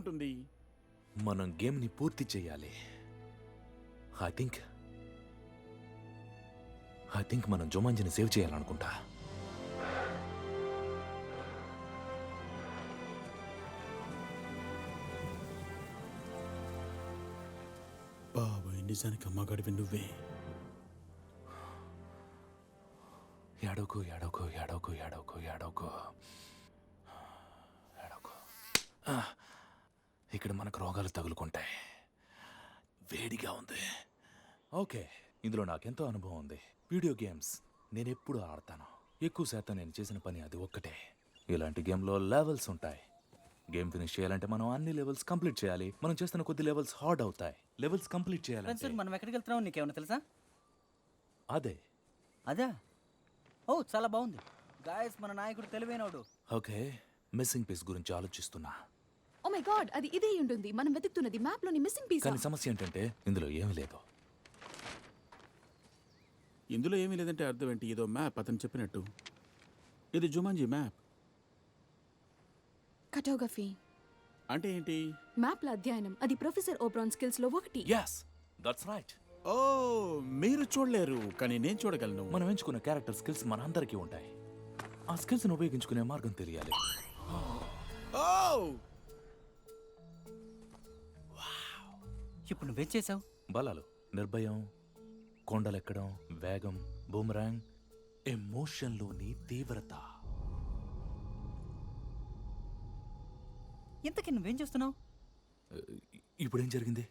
ఉంటుంది. మనం గేమ్ ని పూర్తి చేయాలి. ఐ థింక్ మనం జుమాంజిని సేవ్ చేయాలనుకుంటా. బాబాయ్, నిజానికి అమ్మగాడివి నువ్వే. ఏడోకు ఏడోకు ఏడోకు ఏడోకు ఏడోకు ఏడోకు. ఇక్కడ మనకు రోగాలు తగులుకుంటాయి. వేడిగా ఉంది. ఓకే, ఇందులో నాకెంతో అనుభవం ఉంది. వీడియో గేమ్స్ నేను ఎప్పుడు ఆడతాను. ఎక్కువ శాతం నేను చేసిన పని అది ఒక్కటే. ఇలాంటి గేమ్లో లెవెల్స్ ఉంటాయి. గేమ్ ఫినిష్ చేయాలంటే మనం అన్ని లెవెల్స్ కంప్లీట్ చేయాలి. మనం చేస్తున్న కొద్ది లెవెల్స్ హార్డ్ అవుతాయి. లెవెల్స్ కంప్లీట్ చేయాలి. మనం ఎక్కడికి వెళ్తున్నాం నీకేమైనా తెలుసా? అదే. ఓ, చాలా బాగుంది. గాయస్, మన నాయకుడు తెలివైనోడు. ఓకే, మిస్సింగ్ పీస్ గురించి ఆలోచిస్తున్నా. ఓ మై గాడ్, అది ఇదే ఉంటుంది. మనం వెతుకుతున్నది మ్యాప్ లోని మిస్సింగ్ పీస్. కానీ సమస్య ఏంటంటే ఇందులో ఏమీ లేదు. ఇందులో ఏమీ లేదంటే అర్థం ఏంటి? ఏదో మ్యాప్ అతను చెప్పినట్టు. ఇది జుమాంజీ మ్యాప్. కార్టోగ్రఫీ అంటే ఏంటి? మ్యాప్ల అధ్యయనం. అది ప్రొఫెసర్ ఓబ్రాన్ స్కిల్స్ లో ఒకటి. yes that's right. ఓ, మీరు చూడలేరు కానీ నేను చూడగలను. మనం ఎంచుకున్న క్యారెక్టర్ స్కిల్స్ మనందరికీ ఉంటాయి. ఆ స్కిల్స్ ను ఉపయోగించుకునే మార్గం తెలియాలి. ఓ, ఇప్పుడు నువ్వేం చేసావు? బలాలు: నిర్భయం, కొండలెక్కడం, వేగం, బూమరాంగ్, ఎమోషన్లోని తీవ్రత. ఇంతకీ నువ్వేం చేస్తున్నావు? ఇప్పుడేం జరిగింది?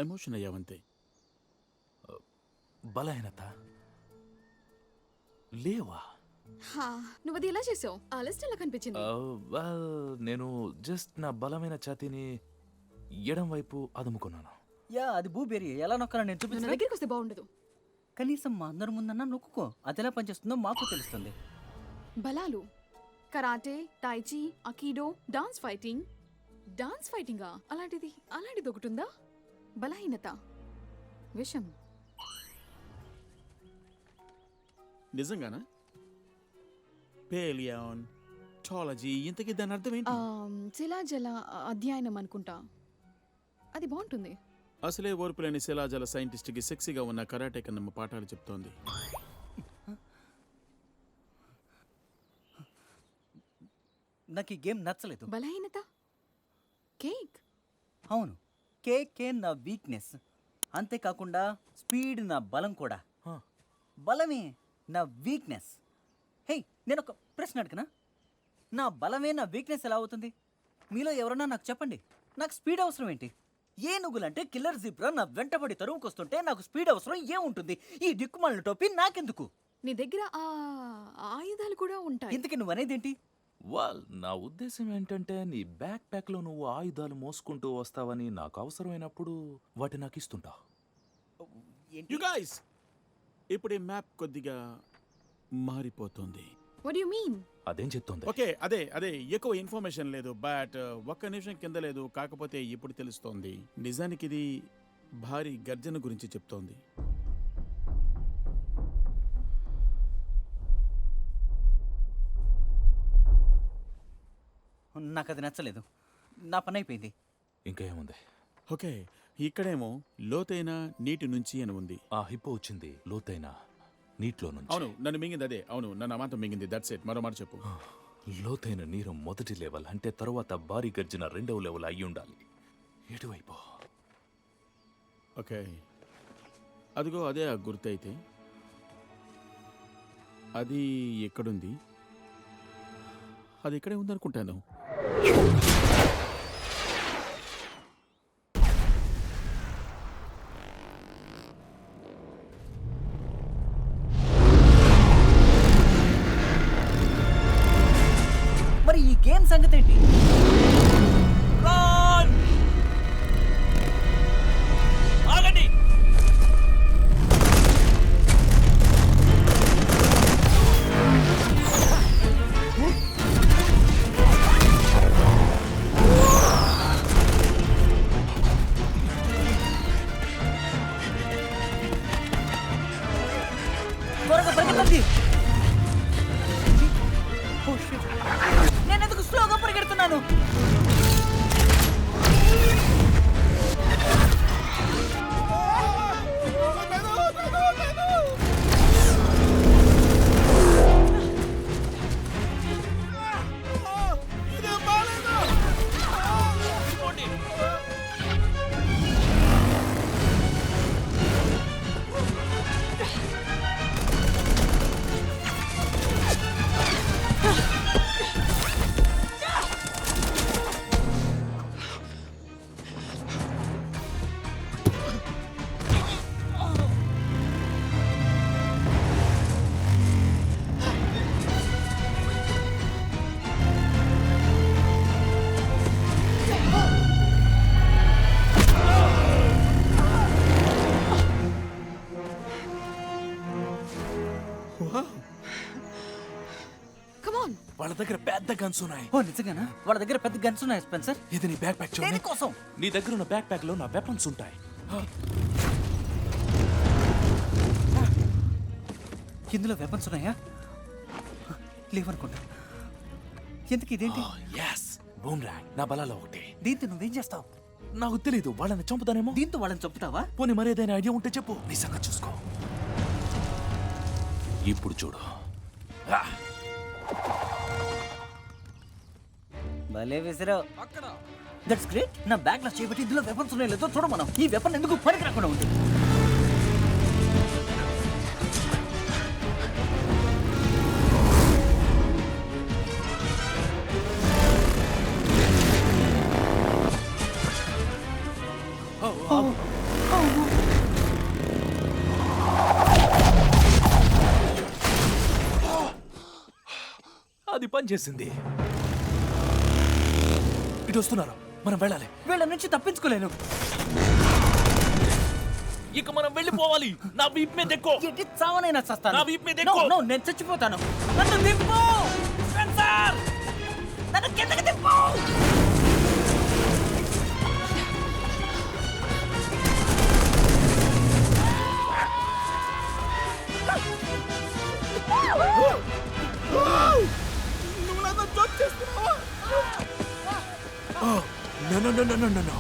ఎమోషన్ అయ్యావంతే. బలహీనత లేవా? నువ్వు అది ఎలా చేసావు? ఆ లిస్ట్ ఎలా కనిపించింది? నేను జస్ట్ నా బలమైన ఛాతీని ఎడం వైపు అదుముకున్నాను. అది బూబెరీ. ఎలా నొక్కాలని నేను నా చూపించిన. దగ్గరికి వస్తే బాగుండదు. కనీసం మా అందరి ముందన్నా నొక్కుకో. అది ఎలా పనిచేస్తుందో మాకు తెలుస్తుంది. బలాలు: కరాటే, టైచి, అకీడో, డాన్స్ ఫైటింగా? అలాంటిది ఒకటి ఉందా? బలహీనత, విషం. నిజంగానా? పేలియాన్, టాలజీ, ఇంతకీ దాని అర్థం ఏంటి? శిలాజల అధ్యయనం అనుకుంటా. అది బాగుంటుంది. అసలే ఓర్పులేని శిలాజల సైంటిస్ట్కి సెక్సీగా ఉన్న కరాటే కన్నమ్మ పాఠాలు చెప్తోంది. నాకు ఈ గేమ్ నచ్చలేదు. బలహీనత కేక్. అవును, కేకే నా వీక్నెస్. అంతేకాకుండా స్పీడ్ నా బలం కూడా. బలమే నా వీక్నెస్. హే, నేను ఒక ప్రశ్న అడగనా? నా బలమే నా వీక్నెస్ ఎలా అవుతుంది? మీలో ఎవరన్నా నాకు చెప్పండి. నాకు స్పీడ్ అవసరం ఏంటి? ఏనుగులంటే కిల్లర్ జీబ్రా నా వెంటబడి తరువుకొస్తుంటే నాకు స్పీడ్ అవసరం ఏముంటుంది? ఈ దిక్కుమాలిన టోపీ నాకెందుకు? నీ దగ్గర ఆ ఆయుధాలు కూడా ఉంటాయి. ఇంతకీ నువ్వు అనేదేంటి? నా ఉద్దేశం ఏంటంటే నీ బ్యాక్ ప్యాక్ లో నువ్వు ఆయుధాలు మోసుకుంటూ వస్తావని. నాకు అవసరమైనప్పుడు వాటి నాకు ఇస్తుంటావు. యు గైస్, ఇప్పుడు ఈ మ్యాప్ కొద్దిగా మారిపోతుంది. What do you mean? అదేం చెప్తోంది? ఓకే, అదే ఎక్కువ ఇన్ఫర్మేషన్ లేదు, బట్ ఒక్క నిమిషం కింద లేదు. కాకపోతే ఇప్పుడు తెలుస్తోంది. నిజానికి ఇది భారీ గర్జన గురించి చెప్తోంది. నాకు అది నచ్చలేదు. నా పని అయిపోయింది. ఇంకా ఏముంది? ఓకే, ఇక్కడేమో లోతైన నీటి నుంచి అని ఉంది. ఆ హిప్పో వచ్చింది లోతైన నీటిలో నుంచి. అవును, నన్ను మింగింది అదే. అవును, నన్ను అమాంతం మింగింది. That's it. మరో మాట చెప్పు. లోతైన నీరు మొదటి లెవెల్ అంటే తరువాత భారీ గర్జన రెండవ లెవెల్ అయి ఉండాలి. ఎటువైపు? ఓకే, అదిగో అదే ఆ గుర్తు. అయితే అది ఎక్కడుంది? అది ఇక్కడే ఉందనుకుంటాను. మరి ఈ గేమ్ సంగతి ఏంటి? ఆగండి! త్వరగా పరిగెత్తండి. నేనెందుకు స్లోగా పరిగెడుతున్నాను? దగ్గర పెద్ద గన్స్ ఉన్నాయి. ఓ నిజంగానా? వాళ్ళ దగ్గర పెద్ద గన్స్ ఉన్నాయి స్పెన్సర్. ఇది నీ బ్యాక్ ప్యాక్ చూడు. దేనికోసం? నీ దగ్గర ఉన్న బ్యాక్ ప్యాక్ లో నా వెపన్స్ ఉంటాయి. ఇందులో వెపన్స్ ఉన్నాయా? లేవనుకుంటా. ఎందుకు ఇదేంటి? yes బూమ్రాంగ్ నా బలాలో ఒకటి. దీంతో నువ్వేం చేస్తావు? నాకు తెలీదు, వాళ్ళని చంపుతానేమో. దీంతో వాళ్ళని చంపుతావా? పోనీ మరేదైనా ఐడియా ఉంటే చెప్పు. నీ సంగతి చూసుకో. ఇప్పుడు చూడు. భలే విసిరావు. That's great. నా బ్యాగ్ లో చేయబట్టి ఇందులో వెపన్స్ ఉన్నాయి లేదో చూడ. మనం ఈ వెపన్ ఎందుకు పనికి రాకుండా ఉంది? అది పని చేసింది. ఇటు వస్తున్నారు, మనం వెళ్ళాలి. వీళ్ళ నుంచి తప్పించుకోలేను. ఇక మనం వెళ్ళిపోవాలి. నా వీప్ మీద ఎక్కు. ఎట్టి చావనైనా చస్తాను. నా వీప్ మీద ఎక్కు. No, నేను చచ్చిపోతాను. నన్ను దింపు స్పెన్సర్. నన్ను కిందకి దింపు. నువ్వు నాతో జోక్ చేస్తున్నావా? No.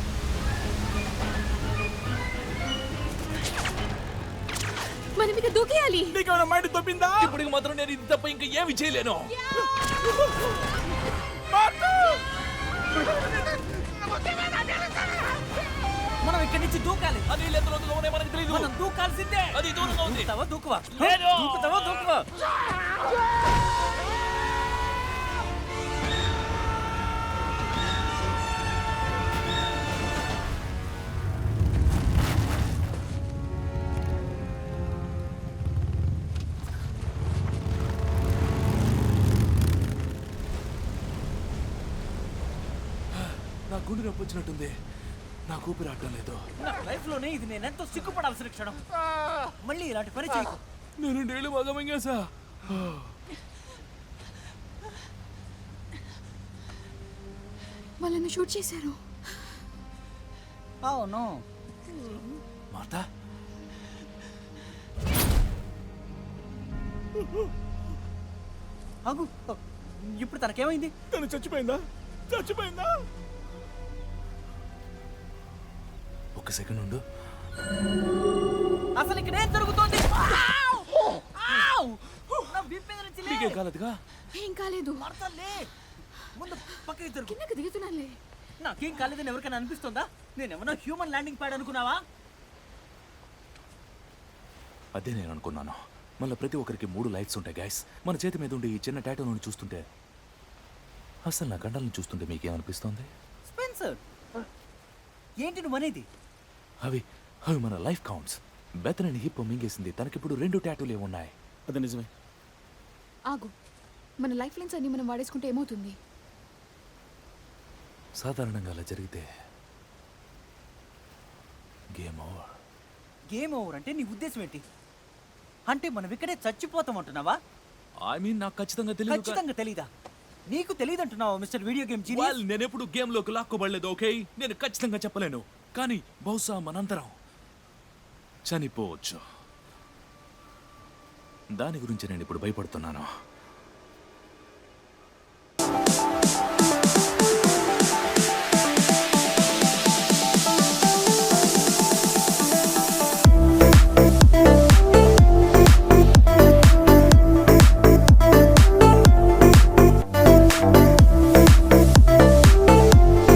మనం ఇక దూకేయాలి. నీకేమైనా మైండ్ తప్పిందా? ఇప్పుడు మాత్రం నేను ఇది తప్ప ఇంకా ఏమి చేయలేను. మనం ఇక్కడి నుంచి దూకాలి. అది ఎంత లోతులో ఉన్నాయో మనకు తెలియదు. మనం దూకాల్సిందే. అది దూరంగా ఉంది. దూకుతావా దూకువా? లేదు. దూకుతావా దూకువా? నా గుండె నొప్పి వచ్చినట్టుంది. నాకు ఊపిరి ఆడటం లేదు. నా లైఫ్ లోనే ఇది నేను ఎంతో సిగ్గుపడాల్సిన క్షణం. మళ్ళీ ఇలాంటి పని చేయకు. నేను నీళ్ళు బాగా మింగేసా. వాళ్ళని షూట్ చేశారు. అవును. మార్తా, ఆగు. ఇప్పుడు తనకేమైంది? తను చచ్చిపోయిందా? ఒక్క సెకండ్ ఉండు. అసలు ఇక్కడ ఏం జరుగుతోంది? నా వీపు మీద నుంచి లే. నీకేం కాలేదుగా? ఏం కాలేదు. మార్తా, లే. ముందు పక్కకి తిరుగు. కిందకి దిగుతున్నానులే. నాకేం కాలేదని ఎవరికైనా అనిపిస్తుందా? నేనేమన్నా హ్యూమన్ ల్యాండింగ్ ప్యాడ్ అనుకున్నావా? అదే నేను అనుకున్నాను. మళ్ళీ ప్రతి ఒక్కరికి 3 లైఫ్స్ ఉంటాయి గైస్. మన చేతి మీద ఉండే ఈ చిన్న టాటూను చూస్తుంటే, అసలు నా గంటలను చూస్తుంటే మీకేమనిపిస్తుంది? స్పెన్సర్, ఏంటి నువ్వు అనేది? అవి అవి మన లైఫ్ కౌంట్స్. బెతనని హిప్ మింగేసింది. తనకిప్పుడు 2 టాటూలే ఉన్నాయి. అది నిజమే. ఆగు. మన లైఫ్ లైన్స్ అన్ని మనం వాడేసుకుంటే ఏమవుతుంది? సాధారణంగా అలా జరిగితే గేమ్ ఓవర్. గేమ్ ఓవర్ అంటే నీ ఉద్దేశం ఏంటి? అంటే మనం ఇక్కడే చచ్చిపోతాం అంటున్నావా? ఐ మీన్ నాకు ఖచ్చితంగా తెలియదు. ఖచ్చితంగా తెలీదా? నీకు తెలియదు అంటున్నావా మిస్టర్ వీడియో గేమ్ జీనియస్? నేను ఎప్పుడు గేమ్ లోకి లాక్కోబడలేదు. ఓకే, నేను ఖచ్చితంగా చెప్పలేను. కానీ బహుశా మనంతరం చనిపోవచ్చు. దాని గురించి నేను ఇప్పుడు భయపడుతున్నాను.